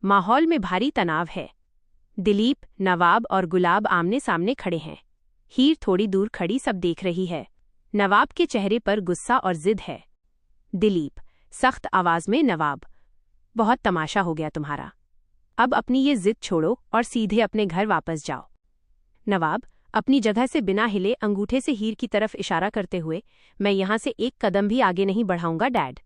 माहौल में भारी तनाव है। दिलीप, नवाब और गुलाब आमने सामने खड़े हैं। हीर थोड़ी दूर खड़ी सब देख रही है। नवाब के चेहरे पर गुस्सा और जिद है। दिलीप सख्त आवाज में, नवाब, बहुत तमाशा हो गया तुम्हारा। अब अपनी ये जिद छोड़ो और सीधे अपने घर वापस जाओ। नवाब अपनी जगह से बिना हिले अंगूठे से हीर की तरफ इशारा करते हुए, मैं यहां से एक कदम भी आगे नहीं बढ़ाऊंगा डैड।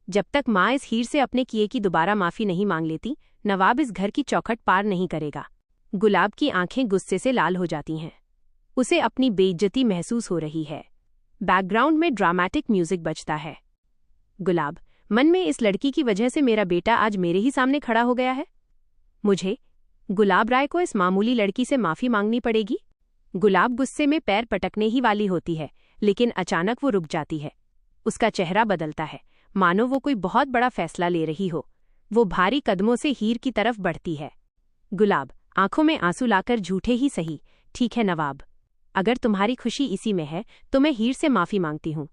जब तक माँ इस हीर से अपने किए की दोबारा माफी नहीं मांग लेती, नवाब इस घर की चौखट पार नहीं करेगा। गुलाब की आंखें गुस्से से लाल हो जाती हैं। उसे अपनी बेइज्जती महसूस हो रही है। बैकग्राउंड में ड्रामेटिक म्यूजिक बजता है। गुलाब मन में, इस लड़की की वजह से मेरा बेटा आज मेरे ही सामने खड़ा हो गया है। मुझे गुलाब राय को इस मामूली लड़की से माफी मांगनी पड़ेगी। गुलाब गुस्से में पैर पटकने ही वाली होती है, लेकिन अचानक वो रुक जाती है। उसका चेहरा बदलता है, मानो वो कोई बहुत बड़ा फैसला ले रही हो। वो भारी कदमों से हीर की तरफ बढ़ती है। गुलाब आंखों में आंसू लाकर, झूठे ही सही, ठीक है नवाब, अगर तुम्हारी खुशी इसी में है तो मैं हीर से माफी मांगती हूँ।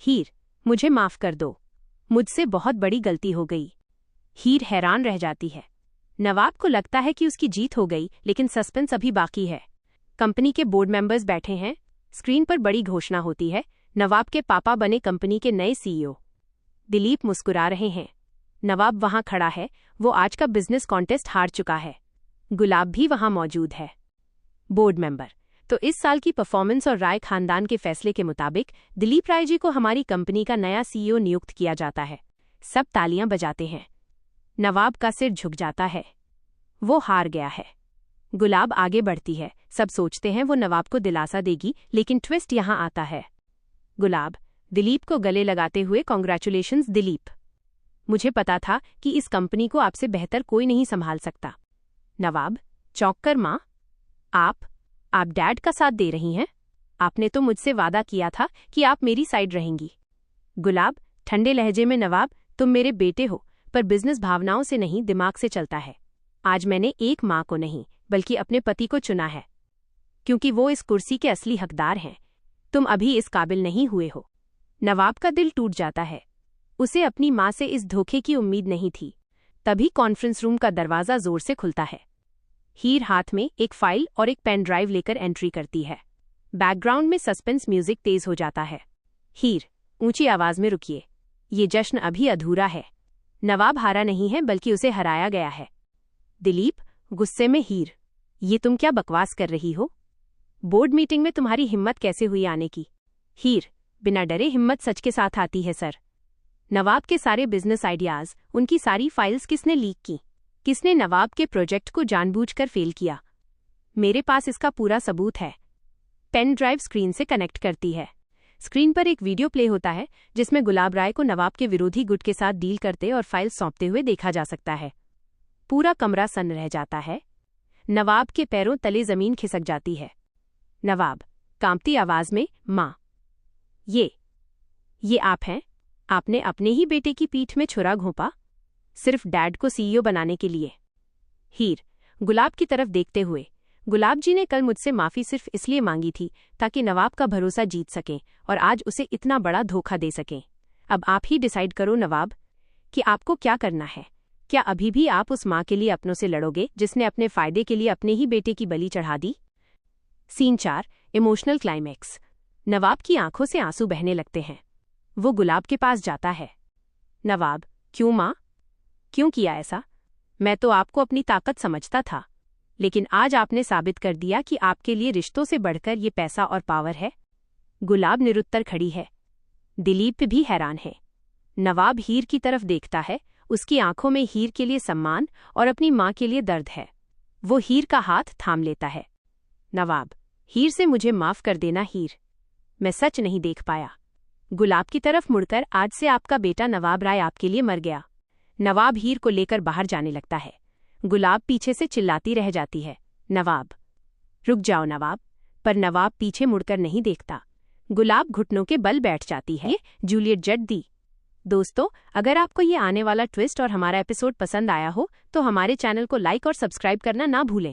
हीर, मुझे माफ कर दो, मुझसे बहुत बड़ी गलती हो गई। हीर हैरान रह जाती है। नवाब को लगता है कि उसकी जीत हो गई, लेकिन सस्पेंस अभी बाकी है। कंपनी के बोर्ड मेंबर्स बैठे हैं। स्क्रीन पर बड़ी घोषणा होती है, नवाब के पापा बने कंपनी के नए सीईओ। दिलीप मुस्कुरा रहे हैं। नवाब वहां खड़ा है, वो आज का बिजनेस कॉन्टेस्ट हार चुका है। गुलाब भी वहां मौजूद है। बोर्ड मेंबर, तो इस साल की परफॉर्मेंस और राय खानदान के फैसले के मुताबिक दिलीप राय जी को हमारी कंपनी का नया सीईओ नियुक्त किया जाता है। सब तालियां बजाते हैं। नवाब का सिर झुक जाता है। वो हार गया है। गुलाब आगे बढ़ती है। सब सोचते हैं वो नवाब को दिलासा देगी, लेकिन ट्विस्ट यहां आता है। गुलाब दिलीप को गले लगाते हुए, कॉन्ग्रेचुलेशंस दिलीप, मुझे पता था कि इस कंपनी को आपसे बेहतर कोई नहीं संभाल सकता। नवाब चौंक कर, मां, आप डैड का साथ दे रही हैं? आपने तो मुझसे वादा किया था कि आप मेरी साइड रहेंगी। गुलाब ठंडे लहजे में, नवाब, तुम मेरे बेटे हो, पर बिजनेस भावनाओं से नहीं, दिमाग से चलता है। आज मैंने एक मां को नहीं, बल्कि अपने पति को चुना है, क्योंकि वो इस कुर्सी के असली हकदार हैं। तुम अभी इस काबिल नहीं हुए हो। नवाब का दिल टूट जाता है। उसे अपनी मां से इस धोखे की उम्मीद नहीं थी। तभी कॉन्फ्रेंस रूम का दरवाजा जोर से खुलता है। हीर हाथ में एक फाइल और एक पेन ड्राइव लेकर एंट्री करती है। बैकग्राउंड में सस्पेंस म्यूजिक तेज हो जाता है। हीर ऊंची आवाज में, रुकिए, ये जश्न अभी अधूरा है। नवाब हारा नहीं है, बल्कि उसे हराया गया है। दिलीप गुस्से में, हीर, ये तुम क्या बकवास कर रही हो? बोर्ड मीटिंग में तुम्हारी हिम्मत कैसे हुई आने की? हीर बिना डरे, हिम्मत सच के साथ आती है सर। नवाब के सारे बिजनेस आइडियाज, उनकी सारी फाइल्स किसने लीक की? किसने नवाब के प्रोजेक्ट को जानबूझकर फेल किया? मेरे पास इसका पूरा सबूत है। पेन ड्राइव स्क्रीन से कनेक्ट करती है। स्क्रीन पर एक वीडियो प्ले होता है, जिसमें गुलाब राय को नवाब के विरोधी गुट के साथ डील करते और फाइल सौंपते हुए देखा जा सकता है। पूरा कमरा सन्न रह जाता है। नवाब के पैरों तले जमीन खिसक जाती है। नवाब कांपती आवाज में, मां, ये आप हैं? आपने अपने ही बेटे की पीठ में छुरा घोंपा, सिर्फ डैड को सीईओ बनाने के लिए। हीर गुलाब की तरफ देखते हुए, गुलाब जी ने कल मुझसे माफी सिर्फ इसलिए मांगी थी ताकि नवाब का भरोसा जीत सकें, और आज उसे इतना बड़ा धोखा दे सकें। अब आप ही डिसाइड करो नवाब, कि आपको क्या करना है। क्या अभी भी आप उस मां के लिए अपनों से लड़ोगे जिसने अपने फायदे के लिए अपने ही बेटे की बलि चढ़ा दी? Scene 4, emotional climax. नवाब की आंखों से आंसू बहने लगते हैं। वो गुलाब के पास जाता है। नवाब, क्यों मां, क्यों किया ऐसा? मैं तो आपको अपनी ताकत समझता था, लेकिन आज आपने साबित कर दिया कि आपके लिए रिश्तों से बढ़कर ये पैसा और पावर है। गुलाब निरुत्तर खड़ी है। दिलीप भी हैरान है। नवाब हीर की तरफ देखता है। उसकी आंखों में हीर के लिए सम्मान और अपनी मां के लिए दर्द है। वो हीर का हाथ थाम लेता है। नवाब, हीर से मुझे माफ कर देना हीर, मैं सच नहीं देख पाया। गुलाब की तरफ मुड़कर, आज से आपका बेटा नवाब राय आपके लिए मर गया। नवाब हीर को लेकर बाहर जाने लगता है। गुलाब पीछे से चिल्लाती रह जाती है, नवाब, रुक जाओ नवाब। पर नवाब पीछे मुड़कर नहीं देखता। गुलाब घुटनों के बल बैठ जाती है। जूलियट जट दी। दोस्तों, अगर आपको ये आने वाला ट्विस्ट और हमारा एपिसोड पसंद आया हो तो हमारे चैनल को लाइक और सब्सक्राइब करना ना भूलें।